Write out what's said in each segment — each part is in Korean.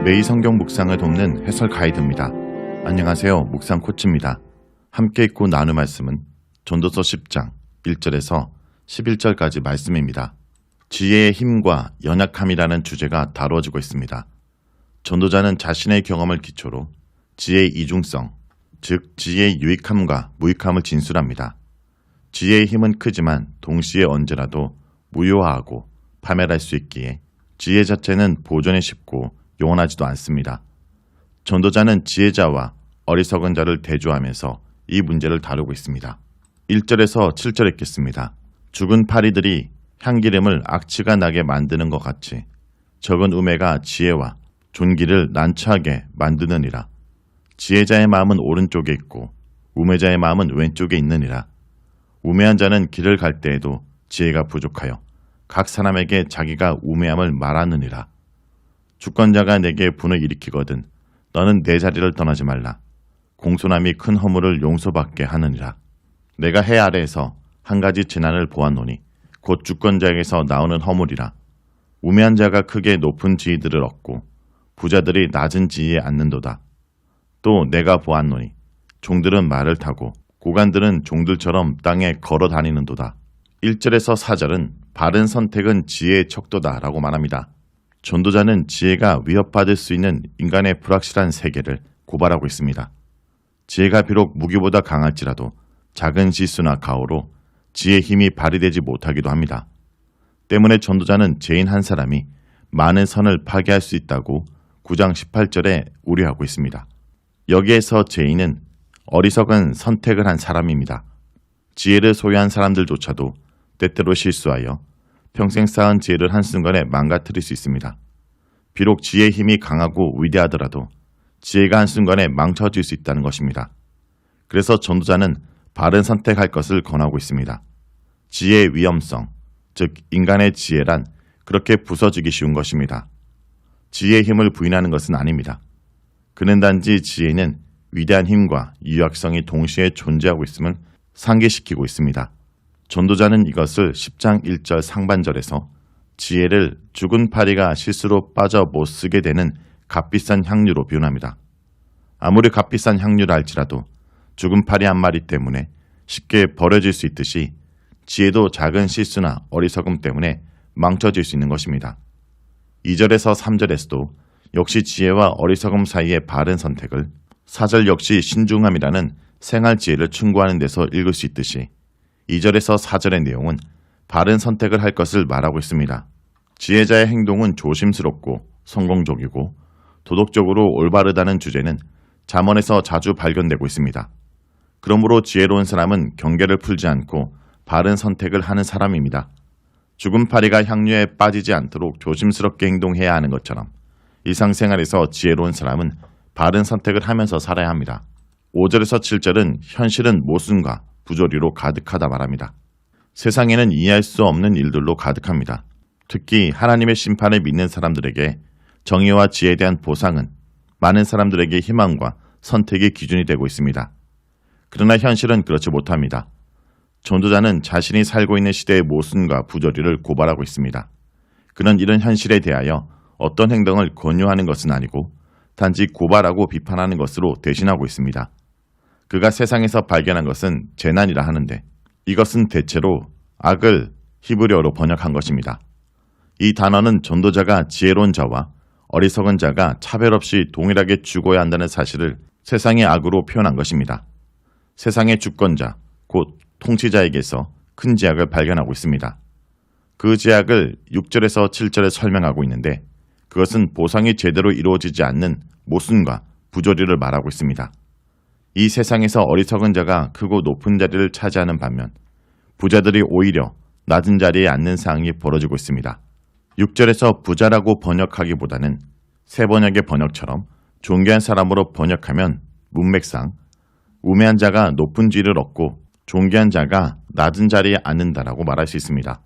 매일 성경 묵상을 돕는 해설 가이드입니다. 안녕하세요. 묵상 코치입니다. 함께 읽고 나눌 말씀은 전도서 10장 1절에서 11절까지 말씀입니다. 지혜의 힘과 연약함이라는 주제가 다루어지고 있습니다. 전도자는 자신의 경험을 기초로 지혜의 이중성, 즉 지혜의 유익함과 무익함을 진술합니다. 지혜의 힘은 크지만 동시에 언제라도 무효화하고 파멸할 수 있기에 지혜 자체는 보존이 쉽고 영원하지도 않습니다. 전도자는 지혜자와 어리석은 자를 대조하면서 이 문제를 다루고 있습니다. 1절에서 7절 읽겠습니다. 죽은 파리들이 향기름을 악취가 나게 만드는 것 같이 적은 우매가 지혜와 존귀를 난처하게 만드느니라. 지혜자의 마음은 오른쪽에 있고 우매자의 마음은 왼쪽에 있느니라. 우매한 자는 길을 갈 때에도 지혜가 부족하여 각 사람에게 자기가 우매함을 말하느니라. 주권자가 내게 분을 일으키거든 너는 내 자리를 떠나지 말라. 공손함이 큰 허물을 용서받게 하느니라. 내가 해 아래에서 한 가지 재난을 보았노니 곧 주권자에게서 나오는 허물이라. 우매한 자가 크게 높은 지위들을 얻고 부자들이 낮은 지위에 앉는도다. 또 내가 보았노니 종들은 말을 타고 고관들은 종들처럼 땅에 걸어 다니는도다. 1절에서 4절은 바른 선택은 지혜의 척도다 라고 말합니다. 전도자는 지혜가 위협받을 수 있는 인간의 불확실한 세계를 고발하고 있습니다. 지혜가 비록 무기보다 강할지라도 작은 실수나 가오로 지혜의 힘이 발휘되지 못하기도 합니다. 때문에 전도자는 죄인 한 사람이 많은 선을 파괴할 수 있다고 9장 18절에 우려하고 있습니다. 여기에서 죄인은 어리석은 선택을 한 사람입니다. 지혜를 소유한 사람들조차도 때때로 실수하여 평생 쌓은 지혜를 한순간에 망가뜨릴 수 있습니다. 비록 지혜의 힘이 강하고 위대하더라도 지혜가 한순간에 망쳐질 수 있다는 것입니다. 그래서 전도자는 바른 선택할 것을 권하고 있습니다. 지혜의 위험성, 즉 인간의 지혜란 그렇게 부서지기 쉬운 것입니다. 지혜의 힘을 부인하는 것은 아닙니다. 그는 단지 지혜는 위대한 힘과 유약성이 동시에 존재하고 있음을 상기시키고 있습니다. 전도자는 이것을 10장 1절 상반절에서 지혜를 죽은 파리가 실수로 빠져 못 쓰게 되는 값비싼 향유로 표현합니다. 아무리 값비싼 향유라 할지라도 죽은 파리 한 마리 때문에 쉽게 버려질 수 있듯이 지혜도 작은 실수나 어리석음 때문에 망쳐질 수 있는 것입니다. 2절에서 3절에서도 역시 지혜와 어리석음 사이의 바른 선택을 4절 역시 신중함이라는 생활 지혜를 충고하는 데서 읽을 수 있듯이 2절에서 4절의 내용은 바른 선택을 할 것을 말하고 있습니다. 지혜자의 행동은 조심스럽고 성공적이고 도덕적으로 올바르다는 주제는 잠언에서 자주 발견되고 있습니다. 그러므로 지혜로운 사람은 경계를 풀지 않고 바른 선택을 하는 사람입니다. 죽은 파리가 향유에 빠지지 않도록 조심스럽게 행동해야 하는 것처럼 일상생활에서 지혜로운 사람은 바른 선택을 하면서 살아야 합니다. 5절에서 7절은 현실은 모순과 부조리로 가득하다 말합니다. 세상에는 이해할 수 없는 일들로 가득합니다. 특히 하나님의 심판을 믿는 사람들에게 정의와 지혜에 대한 보상은 많은 사람들에게 희망과 선택의 기준이 되고 있습니다. 그러나 현실은 그렇지 못합니다. 전도자는 자신이 살고 있는 시대의 모순과 부조리를 고발하고 있습니다. 그는 이런 현실에 대하여 어떤 행동을 권유하는 것은 아니고 단지 고발하고 비판하는 것으로 대신하고 있습니다. 그가 세상에서 발견한 것은 재난이라 하는데 이것은 대체로 악을 히브리어로 번역한 것입니다. 이 단어는 전도자가 지혜로운 자와 어리석은 자가 차별 없이 동일하게 죽어야 한다는 사실을 세상의 악으로 표현한 것입니다. 세상의 주권자, 곧 통치자에게서 큰 제약을 발견하고 있습니다. 그 제약을 6절에서 7절에 설명하고 있는데 그것은 보상이 제대로 이루어지지 않는 모순과 부조리를 말하고 있습니다. 이 세상에서 어리석은 자가 크고 높은 자리를 차지하는 반면 부자들이 오히려 낮은 자리에 앉는 상황이 벌어지고 있습니다. 6절에서 부자라고 번역하기보다는 새 번역의 번역처럼 존귀한 사람으로 번역하면 문맥상 우매한 자가 높은 지위를 얻고 존귀한 자가 낮은 자리에 앉는다라고 말할 수 있습니다.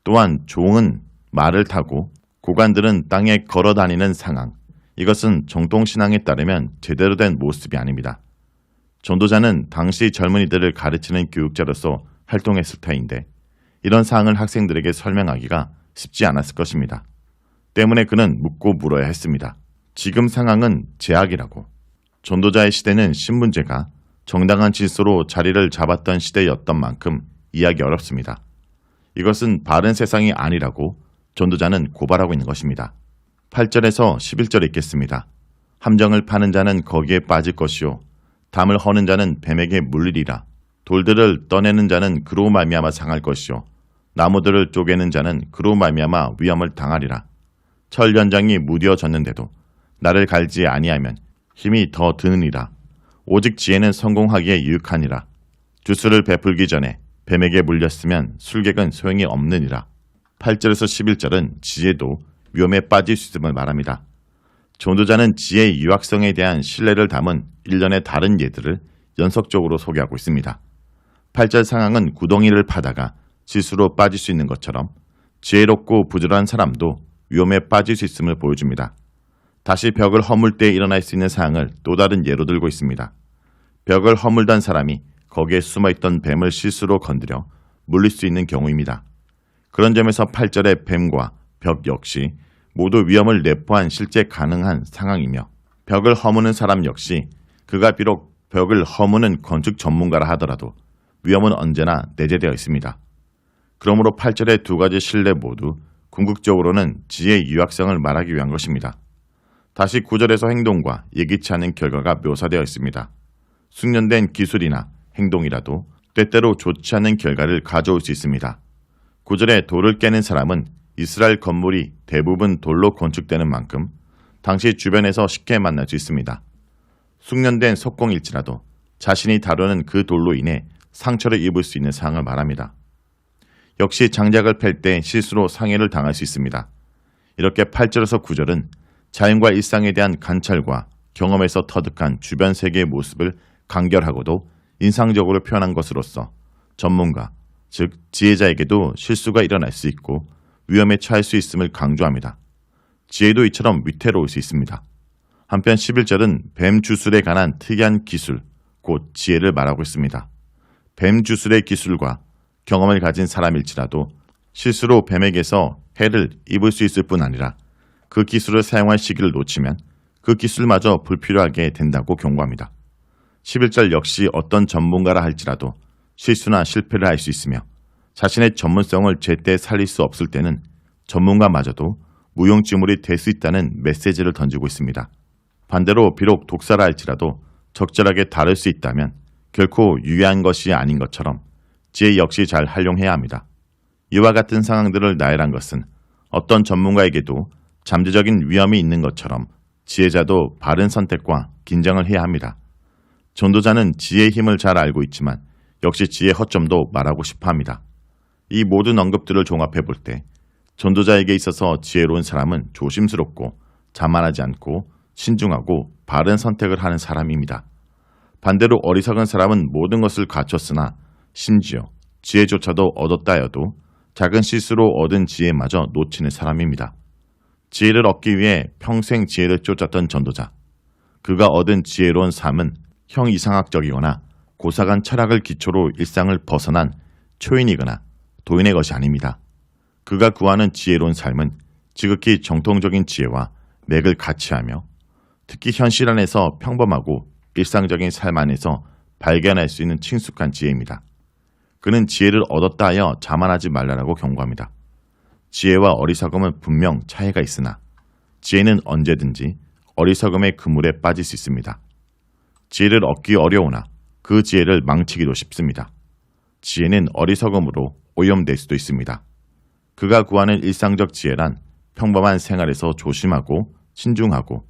또한 종은 말을 타고 고관들은 땅에 걸어 다니는 상황, 이것은 정통신앙에 따르면 제대로 된 모습이 아닙니다. 전도자는 당시 젊은이들을 가르치는 교육자로서 활동했을 터인데 이런 사항을 학생들에게 설명하기가 쉽지 않았을 것입니다. 때문에 그는 묻고 물어야 했습니다. 지금 상황은 제약이라고. 전도자의 시대는 신분제가 정당한 질서로 자리를 잡았던 시대였던 만큼 이해하기 어렵습니다. 이것은 바른 세상이 아니라고 전도자는 고발하고 있는 것입니다. 8절에서 11절에 있겠습니다. 함정을 파는 자는 거기에 빠질 것이요 담을 허는 자는 뱀에게 물리리라. 돌들을 떠내는 자는 그로 말미암아 상할 것이요 나무들을 쪼개는 자는 그로 말미암아 위험을 당하리라. 철 연장이 무뎌졌는데도 나를 갈지 아니하면 힘이 더 드느니라. 오직 지혜는 성공하기에 유익하니라. 주술을 베풀기 전에 뱀에게 물렸으면 술객은 소용이 없느니라. 8절에서 11절은 지혜도 위험에 빠질 수 있음을 말합니다. 전도자는 지혜의 유학성에 대한 신뢰를 담은 일련의 다른 예들을 연속적으로 소개하고 있습니다. 8절 상황은 구덩이를 파다가 실수로 빠질 수 있는 것처럼 지혜롭고 부지런한 사람도 위험에 빠질 수 있음을 보여줍니다. 다시 벽을 허물 때 일어날 수 있는 상황을 또 다른 예로 들고 있습니다. 벽을 허물던 사람이 거기에 숨어있던 뱀을 실수로 건드려 물릴 수 있는 경우입니다. 그런 점에서 8절의 뱀과 벽 역시 모두 위험을 내포한 실제 가능한 상황이며 벽을 허무는 사람 역시 그가 비록 벽을 허무는 건축 전문가라 하더라도 위험은 언제나 내재되어 있습니다. 그러므로 8절의 두 가지 신뢰 모두 궁극적으로는 지혜의 유학성을 말하기 위한 것입니다. 다시 9절에서 행동과 예기치 않은 결과가 묘사되어 있습니다. 숙련된 기술이나 행동이라도 때때로 좋지 않은 결과를 가져올 수 있습니다. 9절에 돌을 깨는 사람은 이스라엘 건물이 대부분 돌로 건축되는 만큼 당시 주변에서 쉽게 만날 수 있습니다. 숙련된 석공일지라도 자신이 다루는 그 돌로 인해 상처를 입을 수 있는 상황을 말합니다. 역시 장작을 팰 때 실수로 상해를 당할 수 있습니다. 이렇게 8절에서 9절은 자연과 일상에 대한 관찰과 경험에서 터득한 주변 세계의 모습을 간결하고도 인상적으로 표현한 것으로서 전문가, 즉 지혜자에게도 실수가 일어날 수 있고 위험에 처할 수 있음을 강조합니다. 지혜도 이처럼 위태로울 수 있습니다. 한편 11절은 뱀 주술에 관한 특이한 기술, 곧 지혜를 말하고 있습니다. 뱀 주술의 기술과 경험을 가진 사람일지라도 실수로 뱀에게서 해를 입을 수 있을 뿐 아니라 그 기술을 사용할 시기를 놓치면 그 기술마저 불필요하게 된다고 경고합니다. 11절 역시 어떤 전문가라 할지라도 실수나 실패를 할 수 있으며 자신의 전문성을 제때 살릴 수 없을 때는 전문가마저도 무용지물이 될 수 있다는 메시지를 던지고 있습니다. 반대로 비록 독사라 할지라도 적절하게 다룰 수 있다면 결코 유해한 것이 아닌 것처럼 지혜 역시 잘 활용해야 합니다. 이와 같은 상황들을 나열한 것은 어떤 전문가에게도 잠재적인 위험이 있는 것처럼 지혜자도 바른 선택과 긴장을 해야 합니다. 전도자는 지혜의 힘을 잘 알고 있지만 역시 지혜의 허점도 말하고 싶어 합니다. 이 모든 언급들을 종합해 볼 때 전도자에게 있어서 지혜로운 사람은 조심스럽고 자만하지 않고 신중하고 바른 선택을 하는 사람입니다. 반대로 어리석은 사람은 모든 것을 갖췄으나 심지어 지혜조차도 얻었다 해도 작은 실수로 얻은 지혜마저 놓치는 사람입니다. 지혜를 얻기 위해 평생 지혜를 쫓았던 전도자. 그가 얻은 지혜로운 삶은 형이상학적이거나 고사간 철학을 기초로 일상을 벗어난 초인이거나 도인의 것이 아닙니다. 그가 구하는 지혜로운 삶은 지극히 정통적인 지혜와 맥을 같이 하며 특히 현실 안에서 평범하고 일상적인 삶 안에서 발견할 수 있는 친숙한 지혜입니다. 그는 지혜를 얻었다 하여 자만하지 말라라고 경고합니다. 지혜와 어리석음은 분명 차이가 있으나 지혜는 언제든지 어리석음의 그물에 빠질 수 있습니다. 지혜를 얻기 어려우나 그 지혜를 망치기도 쉽습니다. 지혜는 어리석음으로 오염될 수도 있습니다. 그가 구하는 일상적 지혜란 평범한 생활에서 조심하고 신중하고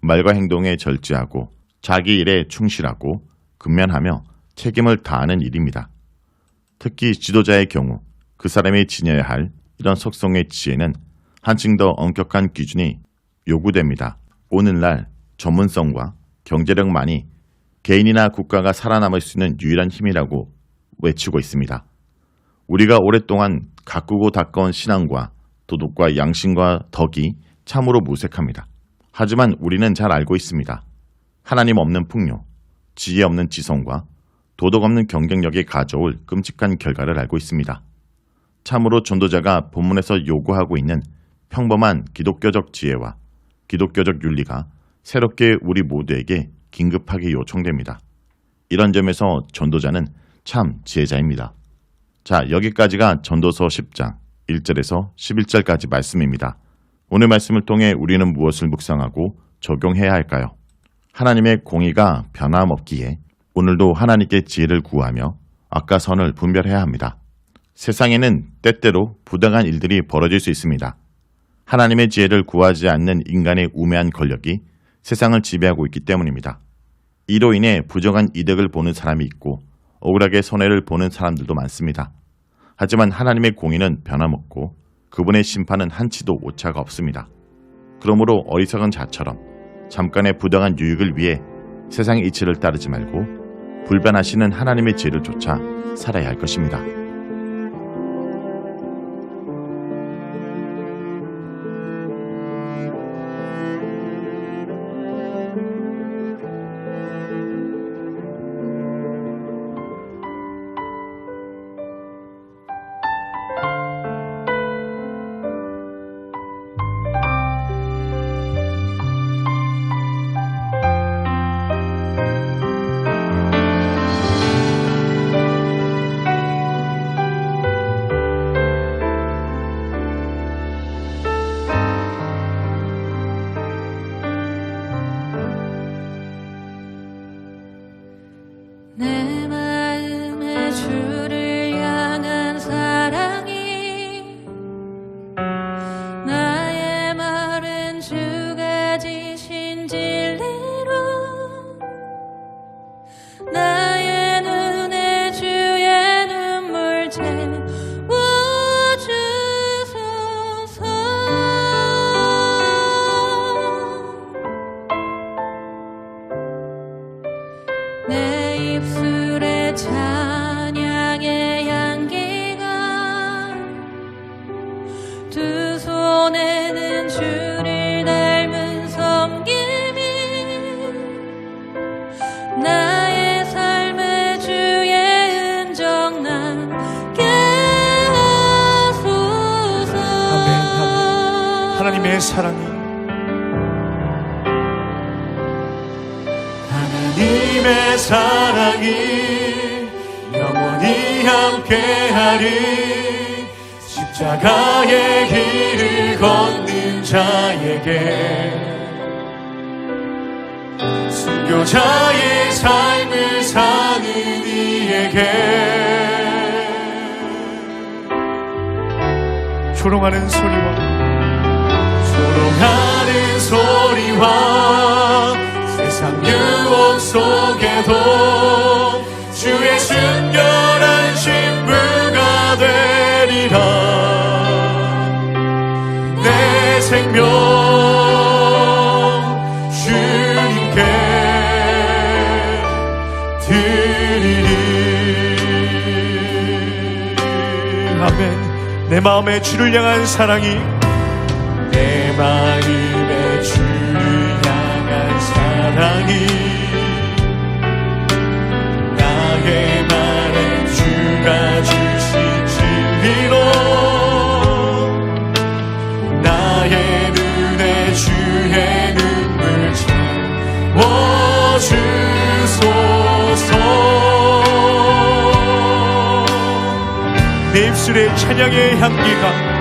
말과 행동에 절제하고 자기 일에 충실하고 근면하며 책임을 다하는 일입니다. 특히 지도자의 경우 그 사람이 지녀야 할 이런 속성의 지혜는 한층 더 엄격한 기준이 요구됩니다. 오늘날 전문성과 경제력만이 개인이나 국가가 살아남을 수 있는 유일한 힘이라고 외치고 있습니다. 우리가 오랫동안 가꾸고 닦아온 신앙과 도덕과 양심과 덕이 참으로 무색합니다. 하지만 우리는 잘 알고 있습니다. 하나님 없는 풍요, 지혜 없는 지성과 도덕 없는 경쟁력이 가져올 끔찍한 결과를 알고 있습니다. 참으로 전도자가 본문에서 요구하고 있는 평범한 기독교적 지혜와 기독교적 윤리가 새롭게 우리 모두에게 긴급하게 요청됩니다. 이런 점에서 전도자는 참 지혜자입니다. 자, 여기까지가 전도서 10장 1절에서 11절까지 말씀입니다. 오늘 말씀을 통해 우리는 무엇을 묵상하고 적용해야 할까요? 하나님의 공의가 변함없기에 오늘도 하나님께 지혜를 구하며 악과 선을 분별해야 합니다. 세상에는 때때로 부당한 일들이 벌어질 수 있습니다. 하나님의 지혜를 구하지 않는 인간의 우매한 권력이 세상을 지배하고 있기 때문입니다. 이로 인해 부정한 이득을 보는 사람이 있고 억울하게 손해를 보는 사람들도 많습니다. 하지만 하나님의 공의는 변함없고 그분의 심판은 한치도 오차가 없습니다. 그러므로 어리석은 자처럼 잠깐의 부당한 유익을 위해 세상의 이치를 따르지 말고 불변하시는 하나님의 지혜를 쫓아 살아야 할 것입니다. 내 마음에 주를 향한 사랑이 나의 마른 주가 지신 진리로 나의 눈에 주의 눈물 채워주소서. 내 입술에 찬양의 향기가 두 손에는 주를 닮은 섬김이 나의 삶에 주의 은정 남게 하소서. 아멘. 하나님의 사랑이 하나님의 사랑이 영원히 함께하리. 십자가의 길을 걷는 자에게 순교자의 삶을 사는 이에게 조롱하는 소리와 세상 유혹 속에도 주의 순결한 신부가 되리라. 내 생명 주님께 드리리. 아멘. 내 마음에 주를 향한 사랑이 내 마음에 주를 향한 사랑이 나의 말에 주가 주신 진리로 나의 눈에 주의 눈물 채워주소서. 내 입술에 찬양의 향기가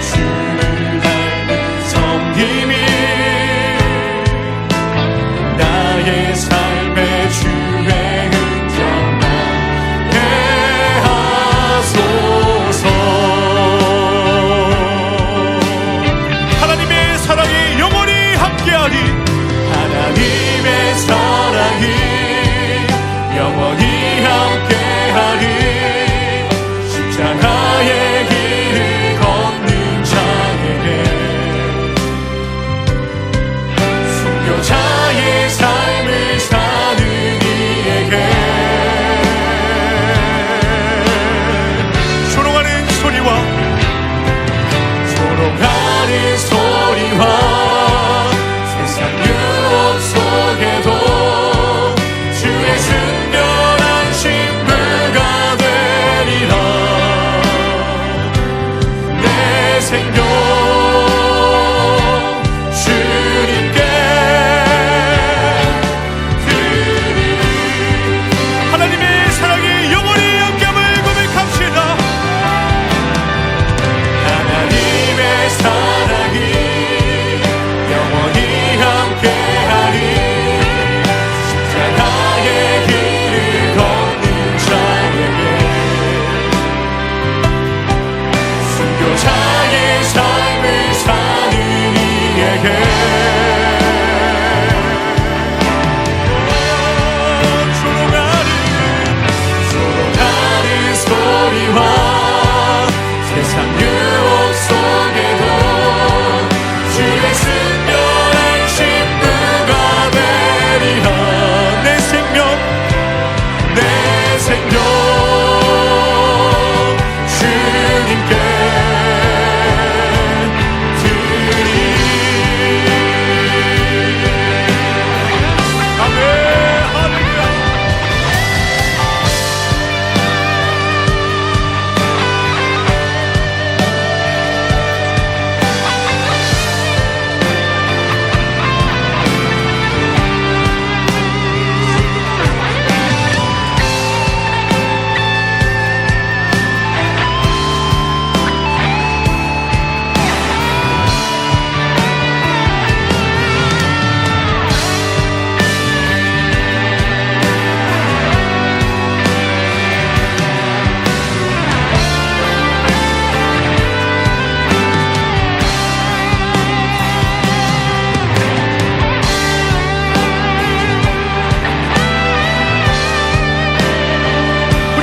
주를 닮은 섬김이 나의 삶에 주의 흔적 남게 하소서. 하나님의 사랑이 영원히 함께하리. 우리에게 조롱하는 소리와 세상 유혹 속에도 주의 순결한 신부가 되리라. 내 생명 주님께 드리리. 아멘. 할렐루야.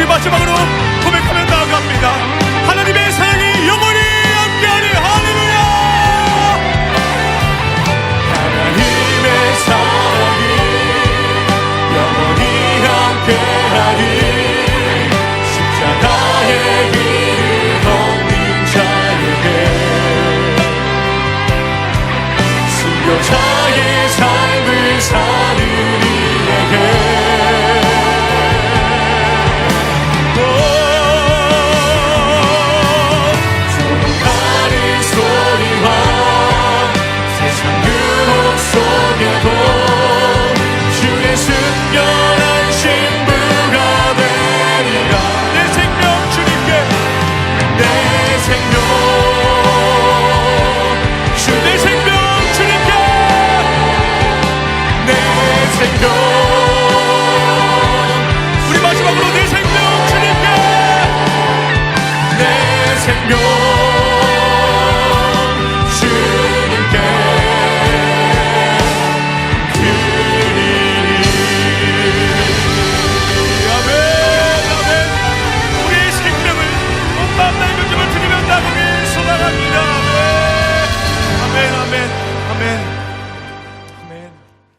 마지막으로 고백하며 나아갑니다. 하나님의 사랑이 영원히 함께하리. 할렐루야. 하나님의 사랑이 영원히 함께하리. 십자가의 길을 걷는 자에게 순교자의 삶을 사는 이에게 주의 순결한 신부가 되리라. 내 생명 주님께 내 생명 주님께 내 생명